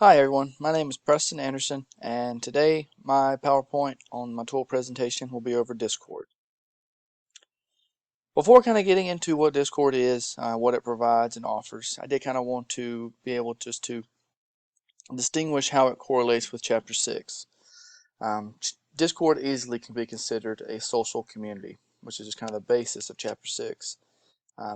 Hi everyone, my name is Preston Anderson, and today my PowerPoint on my tool presentation will be over Discord. Before kind of getting into what Discord is, what it provides and offers, I did kind of want to be able just to distinguish how it correlates with Chapter 6. Discord easily can be considered a social community, which is just kind of the basis of Chapter 6.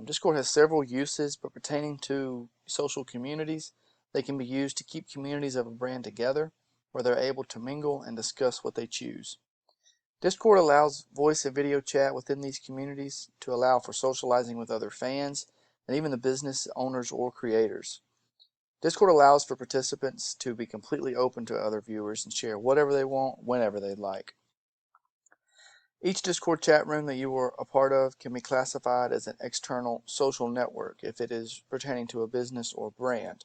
Discord has several uses, but pertaining to social communities, they can be used to keep communities of a brand together, where they're able to mingle and discuss what they choose. Discord allows voice and video chat within these communities to allow for socializing with other fans and even the business owners or creators. Discord allows for participants to be completely open to other viewers and share whatever they want, whenever they'd like. Each Discord chat room that you are a part of can be classified as an external social network if it is pertaining to a business or brand.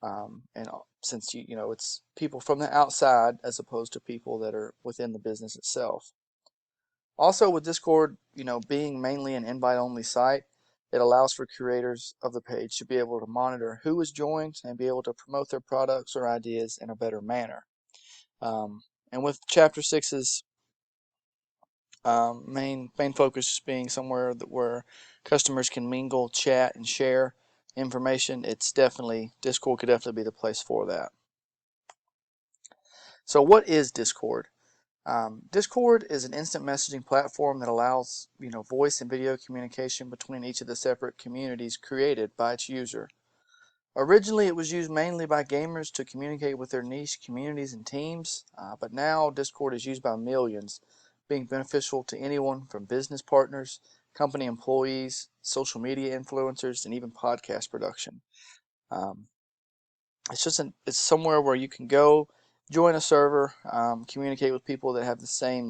And since it's people from the outside as opposed to people that are within the business itself. Also, with Discord, being mainly an invite-only site, it allows for creators of the page to be able to monitor who is joined and be able to promote their products or ideas in a better manner. And with Chapter 6's main focus being somewhere where customers can mingle, chat, and share information, Discord could definitely be the place for that. So what is Discord? Discord is an instant messaging platform that allows voice and video communication between each of the separate communities created by its user. Originally, it was used mainly by gamers to communicate with their niche communities and teams, but now Discord is used by millions, being beneficial to anyone from business partners, company employees, social media influencers, and even podcast production. Um, it's somewhere where you can go, join a server, communicate with people that have the same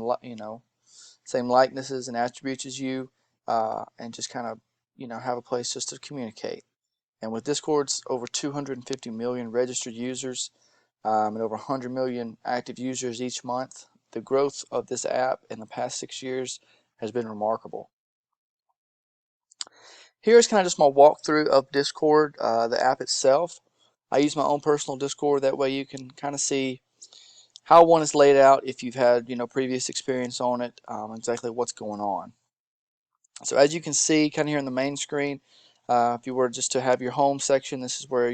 likenesses and attributes as you, and just kind of have a place just to communicate. And with Discord's over 250 million registered users and over 100 million active users each month, the growth of this app in the past 6 years has been remarkable. Here's kind of just my walkthrough of Discord, the app itself. I use my own personal Discord. That way you can kind of see how one is laid out if you've had previous experience on it, exactly what's going on. So as you can see kind of here in the main screen, if you were just to have your home section, this is where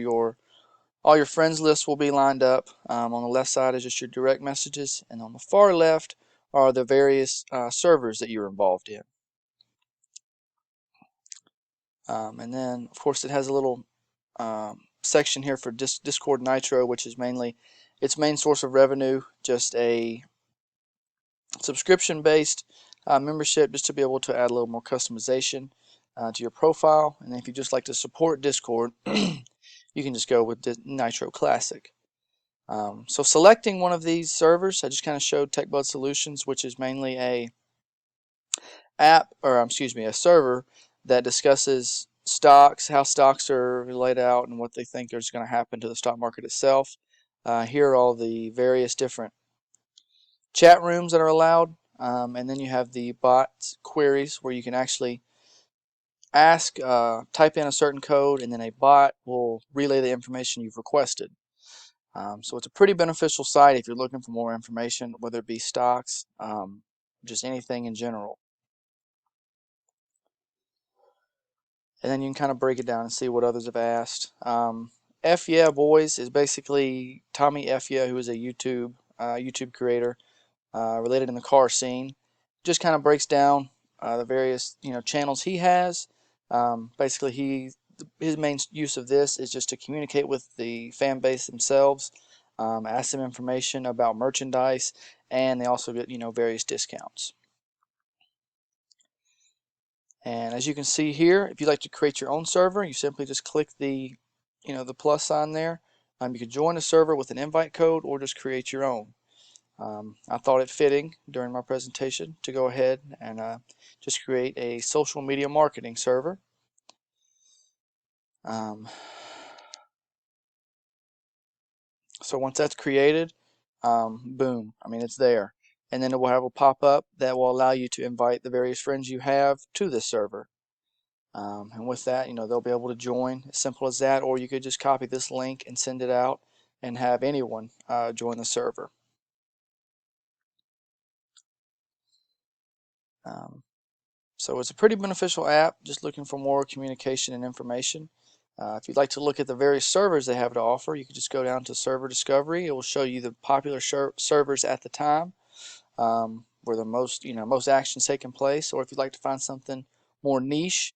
all your friends lists will be lined up. On the left side is just your direct messages, and on the far left are the various servers that you're involved in. And then of course it has a little section here for Discord Nitro, which is mainly its main source of revenue, just a subscription-based membership, just to be able to add a little more customization to your profile. And if you just like to support Discord, you can just go with Nitro Classic. So selecting one of these servers, I just kind of showed TechBud Solutions, which is mainly a server that discusses stocks, how stocks are laid out, and what they think is going to happen to the stock market itself. Here are all the various different chat rooms that are allowed, and then you have the bot queries where you can actually type in a certain code, and then a bot will relay the information you've requested. So it's a pretty beneficial site if you're looking for more information, whether it be stocks, just anything in general. And then you can kind of break it down and see what others have asked. F Yeah Boys is basically Tommy F Yeah, who is a YouTube creator related in the car scene. Just kind of breaks down the various channels he has. Basically, his main use of this is just to communicate with the fan base themselves, ask them information about merchandise, and they also get various discounts. And as you can see here, if you'd like to create your own server, you simply just click the the plus sign there. You can join a server with an invite code or just create your own. I thought it fitting during my presentation to go ahead and just create a social media marketing server. So once that's created, boom, it's there. And then it will have a pop-up that will allow you to invite the various friends you have to this server. And with that, they'll be able to join, as simple as that, or you could just copy this link and send it out and have anyone join the server. So it's a pretty beneficial app, just looking for more communication and information. If you'd like to look at the various servers they have to offer, you can just go down to Server Discovery. It will show you the popular servers at the time, where the most action's taking place. Or if you'd like to find something more niche,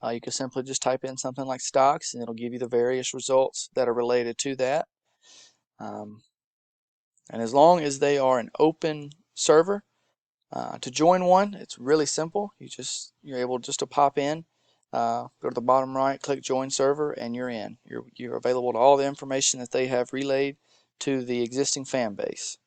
you can simply just type in something like stocks, and it'll give you the various results that are related to that. And as long as they are an open server, to join one, it's really simple. You're able just to pop in, go to the bottom right, click Join Server, and you're in. You're available to all the information that they have relayed to the existing fan base.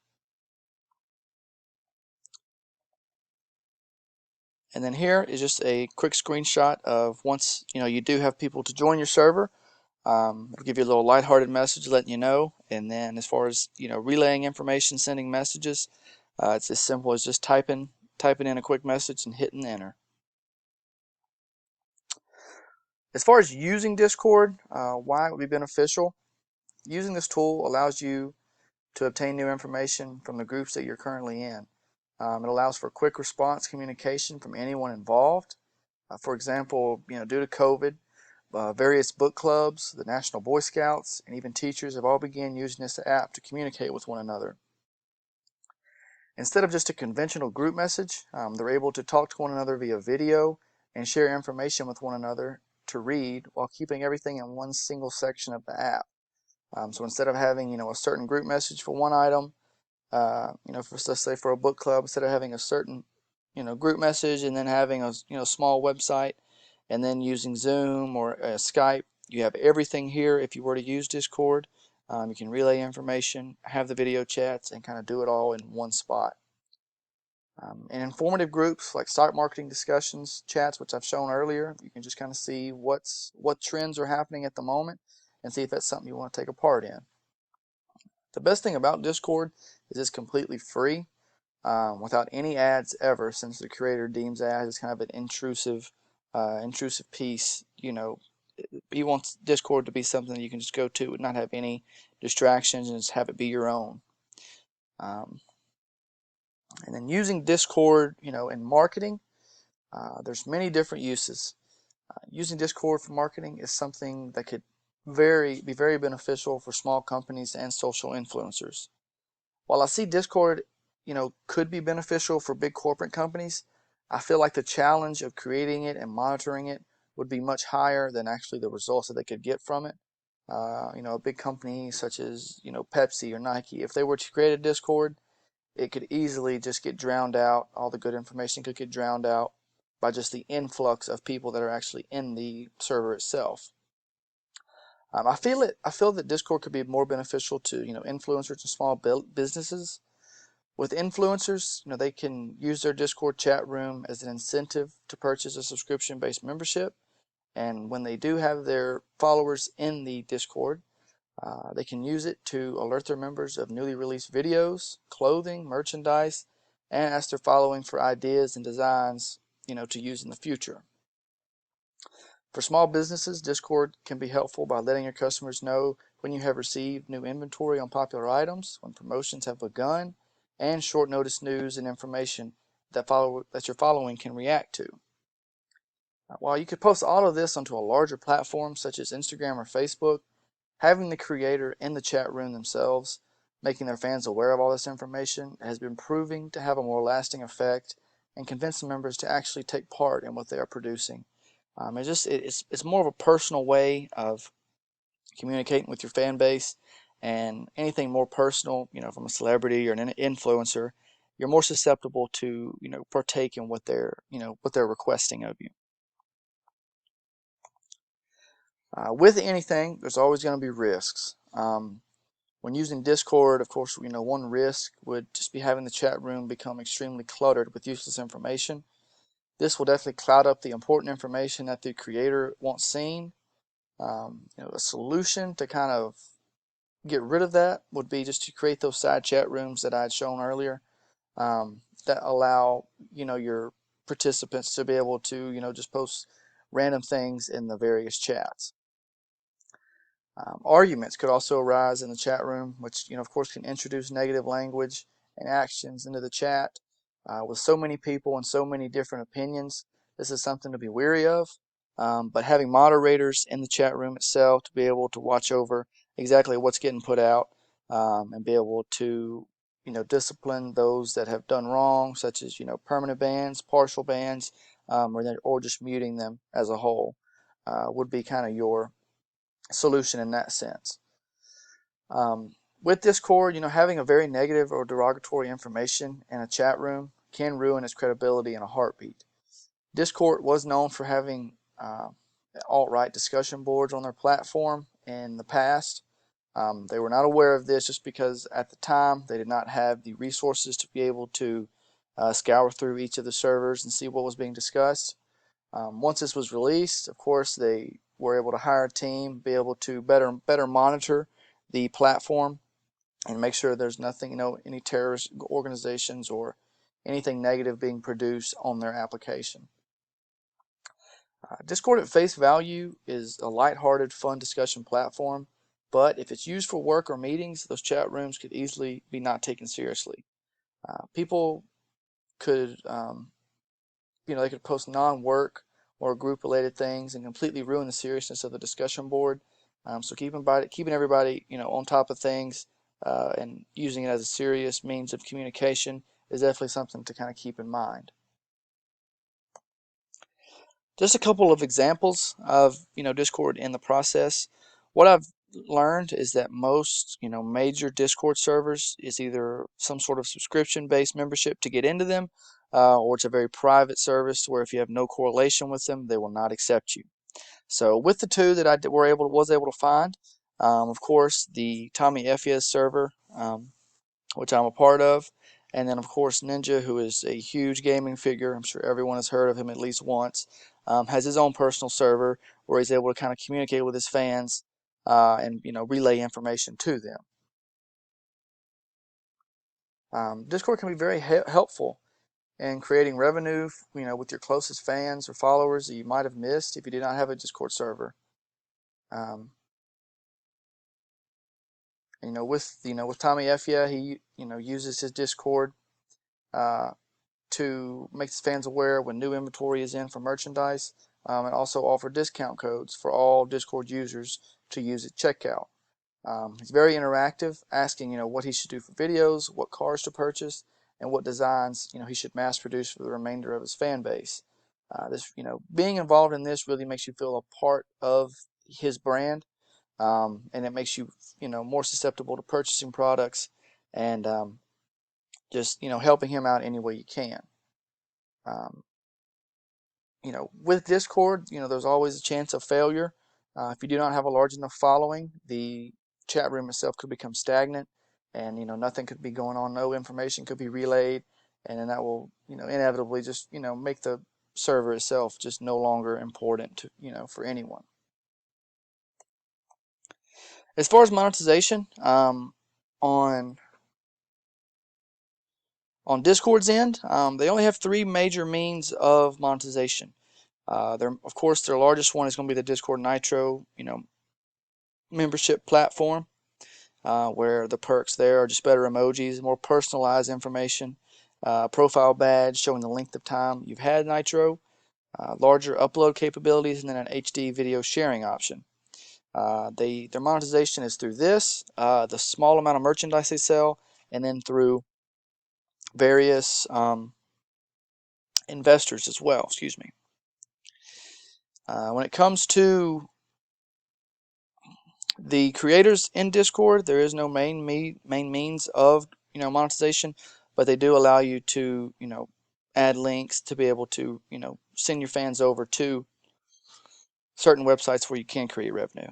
And then here is just a quick screenshot of once you do have people to join your server. It'll give you a little lighthearted message letting you know. And then as far as relaying information, sending messages, it's as simple as just typing in a quick message and hitting enter. As far as using Discord, why it would be beneficial, using this tool allows you to obtain new information from the groups that you're currently in. It allows for quick response communication from anyone involved. For example, due to COVID, various book clubs, the National Boy Scouts, and even teachers have all begun using this app to communicate with one another. Instead of just a conventional group message, they're able to talk to one another via video and share information with one another to read while keeping everything in one single section of the app. So instead of having a certain group message for one item, let's say for a book club, instead of having a certain group message and then having a small website and then using Zoom or Skype, you have everything here. If you were to use Discord, you can relay information, have the video chats, and kind of do it all in one spot. In informative groups like stock marketing discussions, chats, which I've shown earlier, you can just kind of see what trends are happening at the moment and see if that's something you want to take a part in. The best thing about Discord is it's completely free, without any ads ever, since the creator deems ads as kind of an intrusive piece. He wants Discord to be something that you can just go to and not have any distractions and just have it be your own. And then using Discord, in marketing, there's many different uses. Using Discord for marketing is something that could be very beneficial for small companies and social influencers. While I see Discord, could be beneficial for big corporate companies, I feel like the challenge of creating it and monitoring it would be much higher than actually the results that they could get from it. A big company such as Pepsi or Nike, if they were to create a Discord, it could easily just get drowned out. All the good information could get drowned out by just the influx of people that are actually in the server itself. I feel that Discord could be more beneficial to influencers and small businesses. With influencers, they can use their Discord chat room as an incentive to purchase a subscription-based membership. And when they do have their followers in the Discord, they can use it to alert their members of newly released videos, clothing, merchandise, and ask their following for ideas and designs, to use in the future. For small businesses, Discord can be helpful by letting your customers know when you have received new inventory on popular items, when promotions have begun, and short notice news and information that your following can react to. While you could post all of this onto a larger platform such as Instagram or Facebook, having the creator in the chat room themselves, making their fans aware of all this information, has been proving to have a more lasting effect and convince the members to actually take part in what they are producing. It's more of a personal way of communicating with your fan base, and anything more personal, from a celebrity or an influencer, you're more susceptible to partake in what they're requesting of you. With anything, there's always going to be risks. When using Discord, of course, one risk would just be having the chat room become extremely cluttered with useless information. This will definitely cloud up the important information that the creator wants seen. A solution to kind of get rid of that would be just to create those side chat rooms that I had shown earlier, that allow your participants to be able to just post random things in the various chats. Arguments could also arise in the chat room, which of course can introduce negative language and actions into the chat. With so many people and so many different opinions, this is something to be wary of. But having moderators in the chat room itself to be able to watch over exactly what's getting put out, and be able to discipline those that have done wrong, such as permanent bans, partial bans, or just muting them as a whole, would be kind of your solution in that sense. With Discord, having a very negative or derogatory information in a chat room can ruin its credibility in a heartbeat. Discord was known for having alt-right discussion boards on their platform in the past. They were not aware of this just because at the time they did not have the resources to be able to scour through each of the servers and see what was being discussed. Once this was released, of course, they were able to hire a team, be able to better monitor the platform and make sure there's nothing, any terrorist organizations or anything negative being produced on their application. Discord at face value is a lighthearted, fun discussion platform, but if it's used for work or meetings, those chat rooms could easily be not taken seriously. People could, they could post non-work or group-related things and completely ruin the seriousness of the discussion board. So keeping everybody, on top of things and using it as a serious means of communication is definitely something to kind of keep in mind. Just a couple of examples of Discord in the process. What I've learned is that most major Discord servers is either some sort of subscription-based membership to get into them, or it's a very private service where if you have no correlation with them, they will not accept you. So with the two that I was able to find, of course the Tommy Effia server, which I'm a part of, and then of course Ninja, who is a huge gaming figure. I'm sure everyone has heard of him at least once. Has his own personal server where he's able to kind of communicate with his fans and relay information to them. Discord can be very helpful in creating revenue, with your closest fans or followers that you might have missed if you did not have a Discord server. With Tommy Effia, he uses his Discord to make his fans aware when new inventory is in for merchandise, and also offer discount codes for all Discord users to use at checkout. He's very interactive, asking what he should do for videos, what cars to purchase, and what designs he should mass produce for the remainder of his fan base. Being involved in this really makes you feel a part of his brand, and it makes you more susceptible to purchasing products and just helping him out any way you can. With Discord, there's always a chance of failure. If you do not have a large enough following, the chat room itself could become stagnant, and nothing could be going on, no information could be relayed, and then that will inevitably just make the server itself just no longer important to for anyone. As far as monetization, on Discord's end, they only have 3 major means of monetization. Of course, their largest one is going to be the Discord Nitro, membership platform, where the perks there are just better emojis, more personalized information, profile badge showing the length of time you've had Nitro, larger upload capabilities, and then an HD video sharing option. Their monetization is through this, the small amount of merchandise they sell, and then through various investors as well. Excuse me. When it comes to the creators in Discord, there is no main means of monetization, but they do allow you to add links to be able to send your fans over to certain websites where you can create revenue.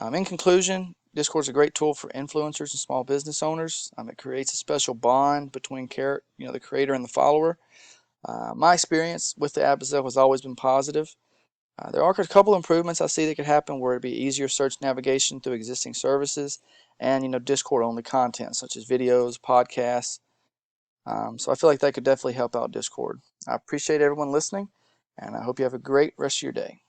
In conclusion, Discord is a great tool for influencers and small business owners. It creates a special bond between the creator and the follower. My experience with the app itself has always been positive. There are a couple improvements I see that could happen where it'd be easier search navigation through existing services and Discord only content such as videos, podcasts. So I feel like that could definitely help out Discord. I appreciate everyone listening, and I hope you have a great rest of your day.